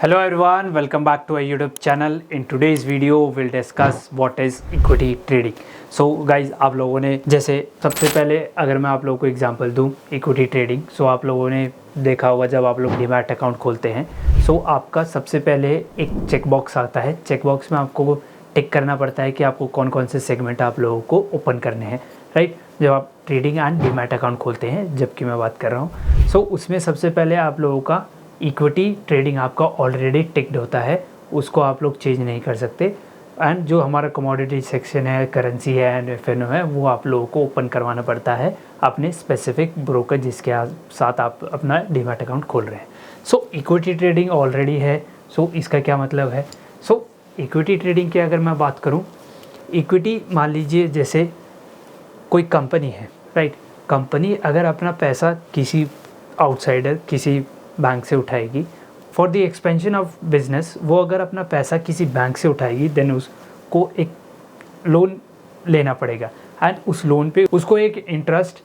Hello everyone, welcome back to our YouTube channel. In today's video, we'll discuss what is equity trading. So guys, आप लोगों ने जैसे सबसे पहले अगर मैं आप लोगों को एग्जांपल दूं इक्विटी ट्रेडिंग, सो आप लोगों ने देखा होगा जब आप लोग डीमैट अकाउंट खोलते हैं, सो आपका सबसे पहले एक चेक बॉक्स आता है. चेक बॉक्स में आपको टिक करना पड़ता है कि आपको कौन कौन से सेगमेंट आप लोगों को ओपन करने हैं, राइट. जब आप ट्रेडिंग एंड डीमैट अकाउंट खोलते हैं, जबकि मैं बात कर रहा हूँ, सो उसमें सबसे पहले आप लोगों का इक्विटी ट्रेडिंग आपका ऑलरेडी टिक्ड होता है, उसको आप लोग चेंज नहीं कर सकते. एंड जो हमारा कमोडिटी सेक्शन है, करेंसी है एंड एफएनओ है, वो आप लोगों को ओपन करवाना पड़ता है अपने स्पेसिफिक ब्रोकर जिसके साथ आप अपना डीमैट अकाउंट खोल रहे हैं. सो इक्विटी ट्रेडिंग ऑलरेडी है. सो इसका क्या मतलब है? सो इक्विटी ट्रेडिंग की अगर मैं बात करूँ, इक्विटी मान लीजिए जैसे कोई कंपनी है, राइट. कंपनी अगर अपना पैसा किसी आउटसाइडर किसी बैंक से उठाएगी for the expansion of business, वो अगर अपना पैसा किसी बैंक से उठाएगी देन उसको एक लोन लेना पड़ेगा एंड उस लोन पे उसको एक इंटरेस्ट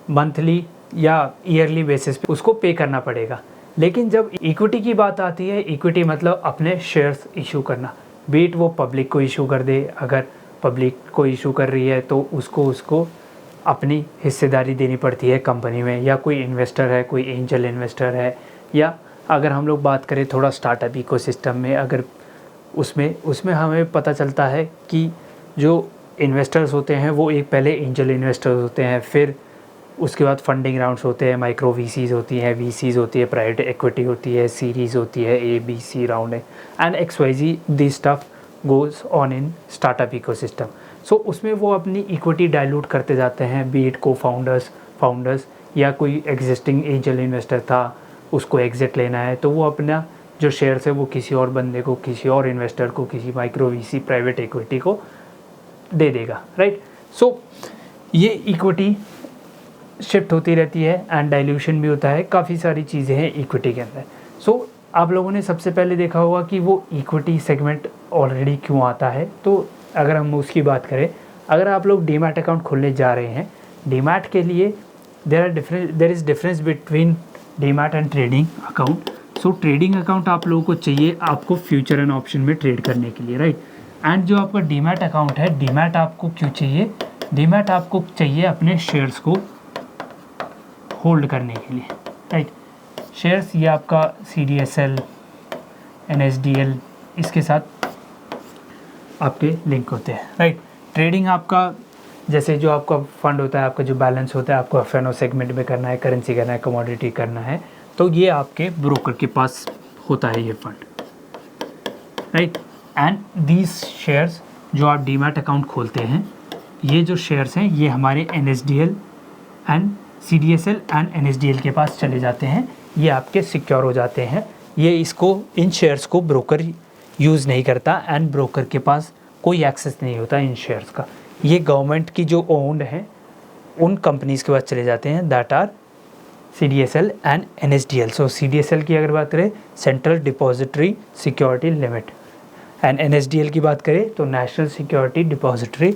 मंथली या ईयरली बेसिस पे उसको पे करना पड़ेगा. लेकिन जब इक्विटी की बात आती है, इक्विटी मतलब अपने शेयर्स इशू करना, बीट वो पब्लिक को इशू कर दे. अगर पब्लिक को इशू कर रही है तो उसको अपनी हिस्सेदारी देनी पड़ती है कंपनी में, या कोई इन्वेस्टर है, कोई एंजल इन्वेस्टर है, या अगर हम लोग बात करें थोड़ा स्टार्टअप इकोसिस्टम में, अगर उसमें हमें पता चलता है कि जो इन्वेस्टर्स होते हैं वो एक पहले एंजल इन्वेस्टर्स होते हैं, फिर उसके बाद फंडिंग राउंड्स होते हैं, माइक्रो वीसीज होती हैं, वीसीज होती है, प्राइवेट इक्विटी होती है, सीरीज़ होती है, ABC राउंड है and XYZ. This stuff goes on in startup ecosystem. So उसमें वो अपनी इक्विटी डाइल्यूट करते जाते हैं, बीट को फाउंडर्स या कोई एग्जिस्टिंग एंजल इन्वेस्टर था, उसको एग्जिट लेना है तो वो अपना जो शेयर्स है वो किसी और बंदे को, किसी और इन्वेस्टर को, किसी माइक्रो वीसी प्राइवेट इक्विटी को दे देगा, राइट. सो ये इक्विटी शिफ्ट होती रहती है एंड डाइल्यूशन भी होता है, काफ़ी सारी चीज़ें हैं इक्विटी के अंदर. सो आप लोगों ने सबसे पहले देखा होगा कि वो इक्विटी सेगमेंट ऑलरेडी क्यों आता है. तो अगर हम उसकी बात करें, अगर आप लोग डीमैट अकाउंट खोलने जा रहे हैं, डीमैट के लिए there is difference between demat and trading account. So trading account आप लोगों को चाहिए आपको फ्यूचर एंड ऑप्शन में ट्रेड करने के लिए, राइट. एंड जो आपका डीमैट अकाउंट है, डीमैट आपको क्यों चाहिए? डीमैट आपको चाहिए अपने शेयर्स को होल्ड करने के लिए, राइट. शेयर्स ये आपका CDSL, NSDL इसके साथ आपके लिंक होते हैं, राइट. ट्रेडिंग आपका जैसे जो आपका फंड होता है, आपका जो बैलेंस होता है, आपको एफएनओ सेगमेंट में करना है, करेंसी करना है, कमोडिटी करना है, तो ये आपके ब्रोकर के पास होता है ये fund, right. And these shares जो आप डीमैट अकाउंट खोलते हैं, ये जो शेयर्स हैं ये हमारे NSDL and CDSL and NSDL के पास चले जाते हैं, ये आपके सिक्योर हो जाते हैं. ये इन शेयर्स को ब्रोकर यूज़ नहीं करता एंड ब्रोकर के पास कोई एक्सेस नहीं होता इन शेयर्स का. ये गवर्नमेंट की जो ओन्ड हैं उन कंपनीज़ के पास चले जाते हैं, that are CDSL and NSDL. So CDSL की अगर बात करें, central depository security limit, and NSDL की बात करें तो national security depository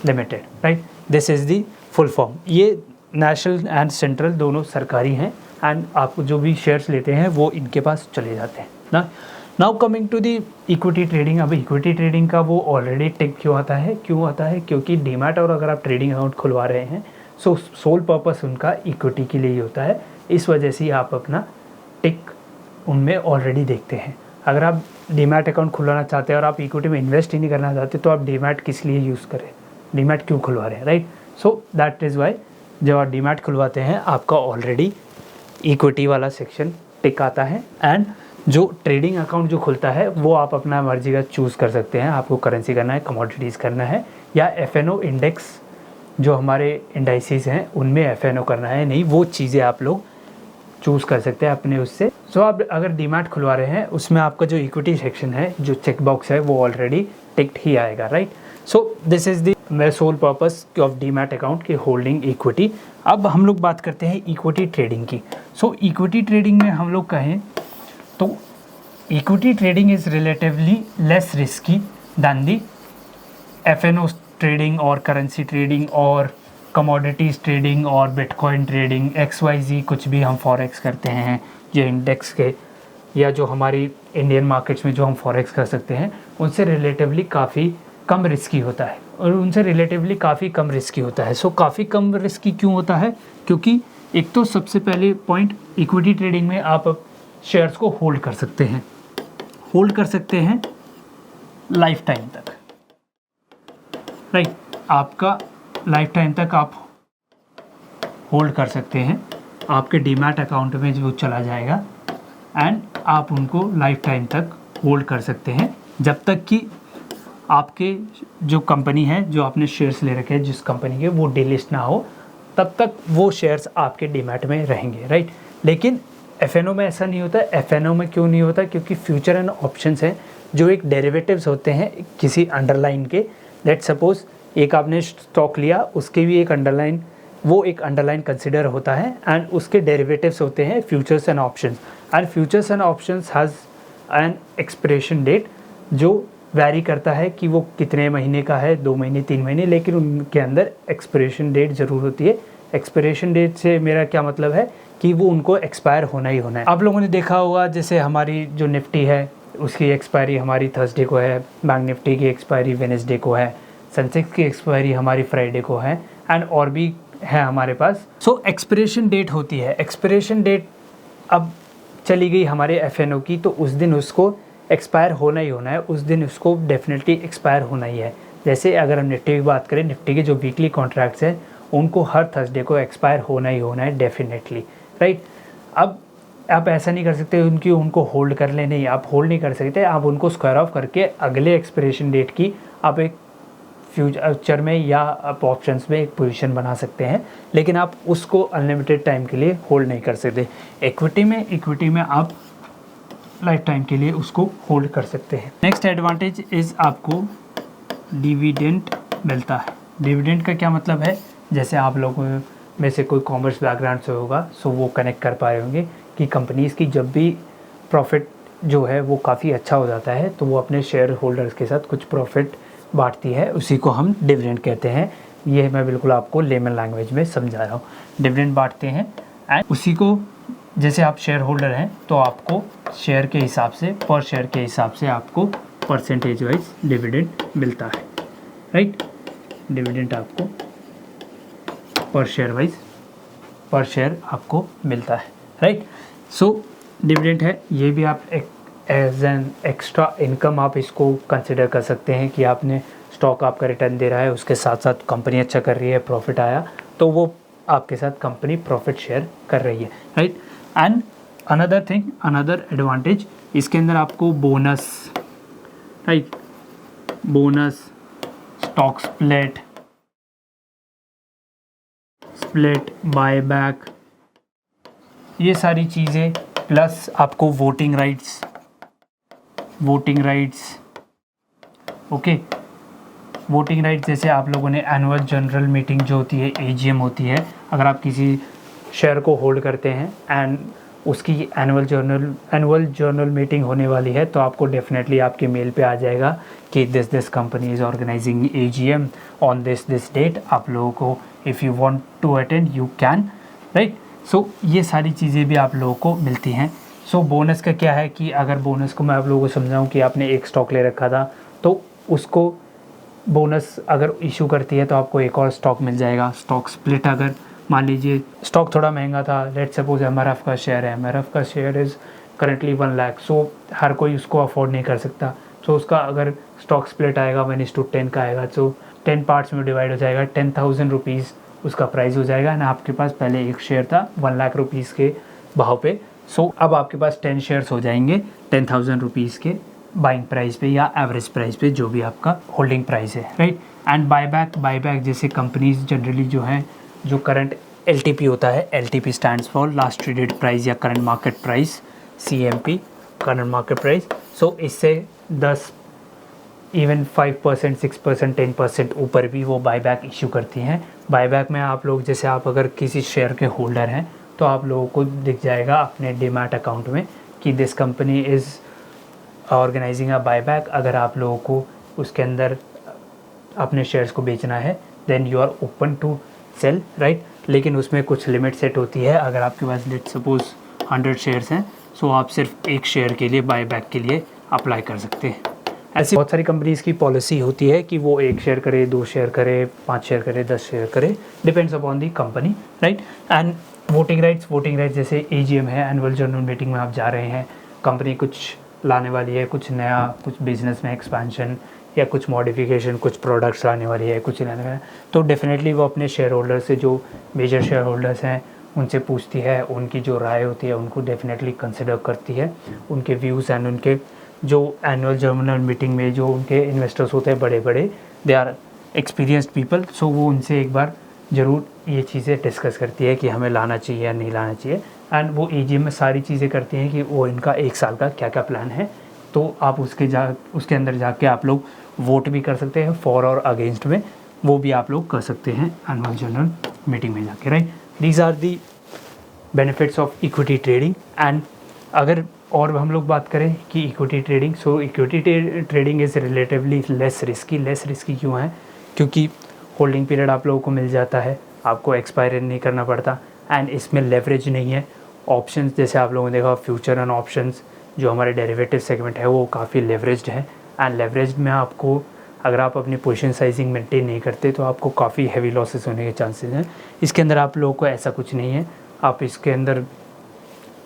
limited, right. This is the full form. ये नेशनल एंड सेंट्रल दोनों सरकारी हैं एंड आप जो भी शेयर्स लेते हैं वो इनके पास चले जाते हैं ना. Now coming to the equity trading. अब इक्विटी ट्रेडिंग का वो ऑलरेडी टिक क्यों आता है? क्योंकि डीमैट और अगर आप ट्रेडिंग अकाउंट खुलवा रहे हैं, सो सोल पर्पस उनका इक्विटी के लिए ही होता है. इस वजह से आप अपना टिक उनमें ऑलरेडी देखते हैं. अगर आप डीमैट अकाउंट खुलवाना चाहते हैं और आप इक्विटी में इन्वेस्ट ही नहीं करना चाहते, तो आप डीमैट किस लिए यूज़ करें? डीमैट क्यों खुलवा रहे हैं, right. So that is why जब आप डीमैट खुलवाते हैं आपका ऑलरेडी इक्विटी वाला सेक्शन टिक आता है. एंड जो ट्रेडिंग अकाउंट जो खुलता है वो आप अपना मर्जी का चूज़ कर सकते हैं. आपको करेंसी करना है, कमोडिटीज़ करना है, या एफएनओ इंडेक्स जो हमारे इंडाइसिस हैं उनमें एफएनओ करना है, नहीं वो चीज़ें आप लोग चूज़ कर सकते हैं अपने उससे. सो आप अगर डीमैट खुलवा रहे हैं उसमें आपका जो इक्विटी सेक्शन है, जो चेक बॉक्स है, वो ऑलरेडी टिक्ड ही आएगा, right. So this is the sole purpose of demat account की होल्डिंग इक्विटी. अब हम लोग बात करते हैं इक्विटी ट्रेडिंग की. सो इक्विटी ट्रेडिंग में हम लोग कहें तो equity trading is relatively less risky than the FNO trading और करेंसी ट्रेडिंग और कमोडिटीज़ ट्रेडिंग और बिटकॉइन ट्रेडिंग, XYZ कुछ भी हम फॉरेक्स करते हैं, जो इंडेक्स के या जो हमारी इंडियन मार्केट्स में जो हम फॉरेक्स कर सकते हैं उनसे रिलेटिवली काफ़ी कम रिस्की होता है, और उनसे रिलेटिवली काफ़ी कम रिस्की होता है। सो काफ़ी कम रिस्की क्यों होता है? क्योंकि एक तो सबसे पहले पॉइंट, इक्विटी ट्रेडिंग में आप शेयर्स को होल्ड कर सकते हैं, लाइफ टाइम तक, राइट। आपका लाइफ टाइम तक आप होल्ड कर सकते हैं, आपके डीमैट अकाउंट में जो चला जाएगा एंड आप उनको लाइफ टाइम तक होल्ड कर सकते हैं, जब तक कि आपके जो कंपनी है, जो आपने शेयर्स ले रखे हैं जिस कंपनी के, वो डिलिस्ट ना हो, तब तक वो शेयर्स आपके डीमैट में रहेंगे, राइट। लेकिन एफएनओ में ऐसा नहीं होता। एफएनओ में क्यों नहीं होता? क्योंकि फ्यूचर एंड ऑप्शंस हैं जो एक डेरिवेटिव्स होते हैं किसी अंडरलाइन के। लेट्स सपोज एक आपने स्टॉक लिया, उसके भी एक अंडरलाइन, वो एक अंडरलाइन कंसिडर होता है एंड उसके डेरिवेटिव्स होते हैं futures and options. And futures and options has an expiration date जो वैरी करता है कि वो कितने महीने का है, 2 महीने 3 महीने, लेकिन उनके अंदर एक्सपिरेशन डेट ज़रूर होती है। एक्सपिरेशन डेट से मेरा क्या मतलब है कि वो उनको एक्सपायर होना ही होना है। आप लोगों ने देखा होगा जैसे हमारी जो निफ्टी है उसकी एक्सपायरी हमारी थर्सडे को है, बैंक निफ्टी की एक्सपायरी वेडनेसडे को है, सेंसेक्स की एक्सपायरी हमारी फ्राइडे को है एंड और भी है हमारे पास। सो एक्सपिरेशन डेट होती है। एक्सपिरेशन डेट अब चली गई हमारे एफएनओ की, तो उस दिन उसको एक्सपायर होना ही होना है, उस दिन उसको डेफिनेटली एक्सपायर होना ही है। जैसे अगर हम निफ्टी की बात करें, निफ्टी के जो वीकली कॉन्ट्रैक्ट्स हैं उनको हर थर्सडे को एक्सपायर होना ही होना है डेफिनेटली, राइट। अब आप ऐसा नहीं कर सकते उनको होल्ड कर ले, नहीं, आप होल्ड नहीं कर सकते। आप उनको स्क्वायर ऑफ करके अगले एक्सपिरेशन डेट की आप एक फ्यूचर में या आप ऑप्शंस में एक पोजीशन बना सकते हैं, लेकिन आप उसको अनलिमिटेड टाइम के लिए होल्ड नहीं कर सकते। इक्विटी में आप लाइफ टाइम के लिए उसको होल्ड कर सकते हैं। नेक्स्ट एडवांटेज इज़ आपको डिविडेंड मिलता है। डिविडेंड का क्या मतलब है? जैसे आप लोगों में से कोई कॉमर्स बैकग्राउंड से होगा, सो वो कनेक्ट कर पाए होंगे कि कंपनीज़ की जब भी प्रॉफिट जो है वो काफ़ी अच्छा हो जाता है तो वो अपने शेयर होल्डर्स के साथ कुछ प्रॉफिट बांटती है, उसी को हम डिविडेंड कहते हैं। ये मैं बिल्कुल आपको लेमन लैंग्वेज में समझा रहा हूँ। डिविडेंड बांटते हैं एंड उसी को, जैसे आप शेयर होल्डर हैं तो आपको शेयर के हिसाब से, पर शेयर के हिसाब से आपको परसेंटेज वाइज डिविडेंड मिलता है, राइट। डिविडेंड आपको पर शेयर वाइज, पर शेयर आपको मिलता है, राइट। सो डिविडेंड है, ये भी आप एक एज एन एक्स्ट्रा इनकम आप इसको कंसिडर कर सकते हैं कि आपने स्टॉक आपका रिटर्न दे रहा है, उसके साथ साथ कंपनी अच्छा कर रही है, प्रॉफिट आया तो वो आपके साथ कंपनी प्रॉफिट शेयर कर रही है, राइट। एंड अनदर एडवांटेज, इसके अंदर आपको bonus, right, bonus, stock split, buyback, ये सारी चीज़ें, प्लस आपको voting rights, okay. Voting rights जैसे आप लोगों ने एनुअल जनरल मीटिंग जो होती है, एजीएम होती है, अगर आप किसी शेयर को होल्ड करते हैं एंड उसकी एनुअल जर्नल मीटिंग होने वाली है तो आपको डेफिनेटली आपके मेल पे आ जाएगा कि this company is organising AGM on this date. आप लोगों को if you want to attend you can, right. So ये सारी चीज़ें भी आप लोगों को मिलती हैं। सो बोनस का क्या है कि अगर बोनस को मैं आप लोगों को समझाऊं कि आपने एक स्टॉक ले रखा था तो उसको बोनस अगर इशू करती है तो आपको एक और स्टॉक मिल जाएगा। स्टॉक स्प्लिट, अगर मान लीजिए स्टॉक थोड़ा महंगा था, लेट्स सपोज एमआरएफ का शेयर है, एमआरएफ का शेयर इज़ करंटली 1 लाख, सो हर कोई उसको अफोर्ड नहीं कर सकता। सो उसका अगर स्टॉक स्प्लिट आएगा 1:10 का आएगा, सो 10 पार्ट्स में डिवाइड हो जाएगा, 10,000 रुपीज़ उसका प्राइस हो जाएगा ना। आपके पास पहले एक शेयर था 1 लाख रुपीज़ के भाव पे, सो अब आपके पास 10 शेयर्स हो जाएंगे 10,000 रुपीज़ के बाइंग प्राइस पे या एवरेज प्राइस पे, जो भी आपका होल्डिंग प्राइस है, राइट। एंड बायबैक जैसे कंपनीज जनरली जो हैं, जो करंट LTP होता है, LTP stands for last traded price या current market price, CMP current market price. So इससे 10 इवन 5%, 6%, 10% ऊपर भी वो बायबैक इशू करती हैं। बायबैक में आप लोग, जैसे आप अगर किसी शेयर के होल्डर हैं तो आप लोगों को दिख जाएगा अपने डीमैट अकाउंट में कि this company is organising a buyback. अगर आप लोगों को उसके अंदर अपने शेयर्स को बेचना है then you are open to sell, right. लेकिन उसमें कुछ लिमिट सेट होती है। अगर आपके पास लेट्स सपोज 100 शेयर्स हैं सो आप सिर्फ एक शेयर के लिए बाय बैक के लिए अप्लाई कर सकते हैं। ऐसी बहुत सारी कंपनीज़ की पॉलिसी होती है कि वो 1 शेयर करे, 2 शेयर करे, 5 शेयर करे, 10 शेयर करे, depends upon the company, right. And voting rights जैसे AGM है, एनुअल जनरल मीटिंग में आप जा रहे हैं, कंपनी कुछ लाने वाली है, कुछ नया, कुछ बिजनेस में एक्सपेंशन या कुछ मॉडिफिकेशन, कुछ प्रोडक्ट्स लाने वाली है, कुछ लाने वाली है, तो डेफिनेटली वो अपने शेयर होल्डर से, जो मेजर शेयर होल्डर्स हैं उनसे पूछती है, उनकी जो राय होती है उनको डेफिनेटली कंसिडर करती है, उनके व्यूज़ एंड उनके जो एनुअल जनरल मीटिंग में जो उनके इन्वेस्टर्स होते हैं बड़े बड़े, दे आर एक्सपीरियंस्ड पीपल, सो वो उनसे एक बार ज़रूर ये चीज़ें डिस्कस करती है कि हमें लाना चाहिए या नहीं लाना चाहिए। एंड वो AGM में सारी चीज़ें करती हैं कि वो इनका 1 साल का क्या क्या प्लान है, तो आप उसके अंदर जाके आप लोग वोट भी कर सकते हैं, फॉर और अगेंस्ट में, वो भी आप लोग कर सकते हैं एनुअल जनरल मीटिंग में जाके, right. These are the benefits of equity trading. And अगर और हम लोग बात करें कि equity trading, so equity trading is relatively less risky क्यों है? क्योंकि होल्डिंग पीरियड आप लोगों को मिल जाता है, आपको एक्सपायर नहीं करना पड़ता, एंड इसमें लेवरेज नहीं है। ऑप्शंस जैसे आप लोगों ने देखा, फ्यूचर एंड ऑप्शंस जो हमारे डेरिवेटिव सेगमेंट है वो काफ़ी लेवरेज्ड है, एंड लेवरेज्ड में आपको, अगर आप अपनी पोजीशन साइजिंग मेंटेन नहीं करते तो आपको काफ़ी हैवी लॉसेस होने के चांसेस हैं। इसके अंदर आप लोगों को ऐसा कुछ नहीं है, आप इसके अंदर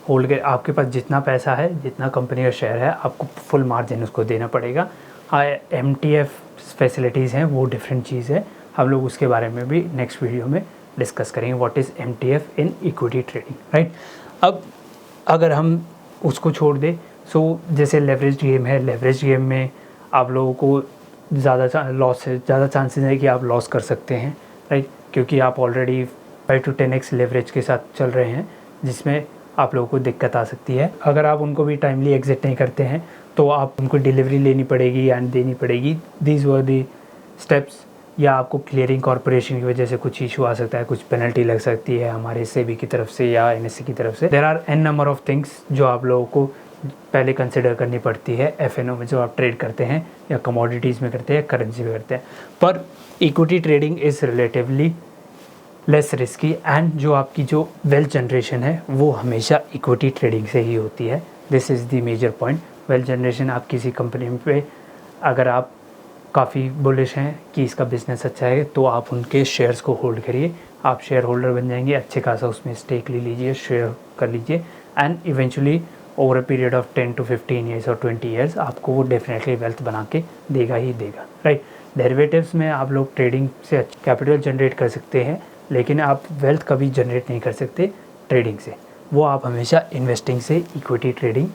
होल्ड के, आपके पास जितना पैसा है, जितना कंपनी का शेयर है, आपको फुल मार्जिन उसको देना पड़ेगा। MTF फैसिलिटीज़ हैं वो डिफरेंट चीज़ है, हम लोग उसके बारे में भी नेक्स्ट वीडियो में डिस्कस करेंगे, what is MTF in equity trading, right. अब अगर हम उसको छोड़ दें, सो जैसे लेवरेज गेम है, लेवरेज गेम में आप लोगों को ज़्यादा चांसेस है कि आप लॉस कर सकते हैं, राइट, क्योंकि आप ऑलरेडी 5 to 10x लेवरेज के साथ चल रहे हैं, जिसमें आप लोगों को दिक्कत आ सकती है। अगर आप उनको भी टाइमली एग्जिट नहीं करते हैं तो आप उनको डिलीवरी लेनी पड़ेगी एंड देनी पड़ेगी। These were the steps. या आपको क्लियरिंग कॉर्पोरेशन की वजह से कुछ इशू आ सकता है, कुछ पेनल्टी लग सकती है हमारे सेबी की तरफ से या NSE की तरफ से। There are n number of things जो आप लोगों को पहले कंसिडर करनी पड़ती है FNO में, जो आप ट्रेड करते हैं या कमोडिटीज़ में करते हैं, करेंसी में करते हैं। पर equity trading is relatively less risky, and जो आपकी जो वेल्थ जनरेशन है वो हमेशा इक्विटी ट्रेडिंग से ही होती है। This is the major point. Wealth generation, आप किसी कंपनी पे अगर आप काफ़ी बुलिश हैं कि इसका बिज़नेस अच्छा है तो आप उनके शेयर्स को होल्ड करिए, आप शेयर होल्डर बन जाएंगे, अच्छे खासा उसमें स्टेक ले लीजिए, शेयर कर लीजिए, and eventually over a period of 10 to 15 years और 20 ईयर्स आपको वो डेफिनेटली वेल्थ बना के देगा ही देगा, राइट। डेरिवेटिव्स में आप लोग ट्रेडिंग से कैपिटल जनरेट कर सकते हैं, लेकिन आप वेल्थ कभी जनरेट नहीं कर सकते ट्रेडिंग से, वो आप हमेशा इन्वेस्टिंग से, इक्विटी ट्रेडिंग,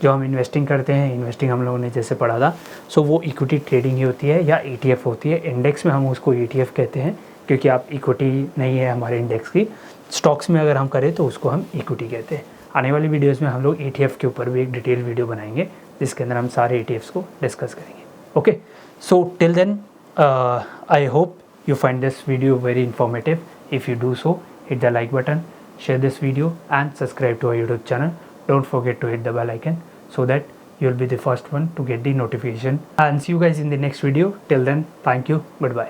जो हम इन्वेस्टिंग करते हैं, इन्वेस्टिंग हम लोगों ने जैसे पढ़ा था, सो वो इक्विटी ट्रेडिंग ही होती है या ETF होती है। इंडेक्स में हम उसको ETF कहते हैं, क्योंकि आप इक्विटी नहीं है हमारे इंडेक्स की। स्टॉक्स में अगर हम करें तो उसको हम इक्विटी कहते हैं। आने वाली वीडियोस में हम लोग ETF के ऊपर भी एक डिटेल वीडियो बनाएंगे, जिसके अंदर हम सारे ETFs को डिस्कस करेंगे। Okay, so till then I hope you find this video very informative. If you do so, hit the like button, share this video and subscribe to our YouTube channel. Don't forget to hit the bell icon so that you'll be the first one to get the notification. And see you guys in the next video. Till then, thank you. Goodbye.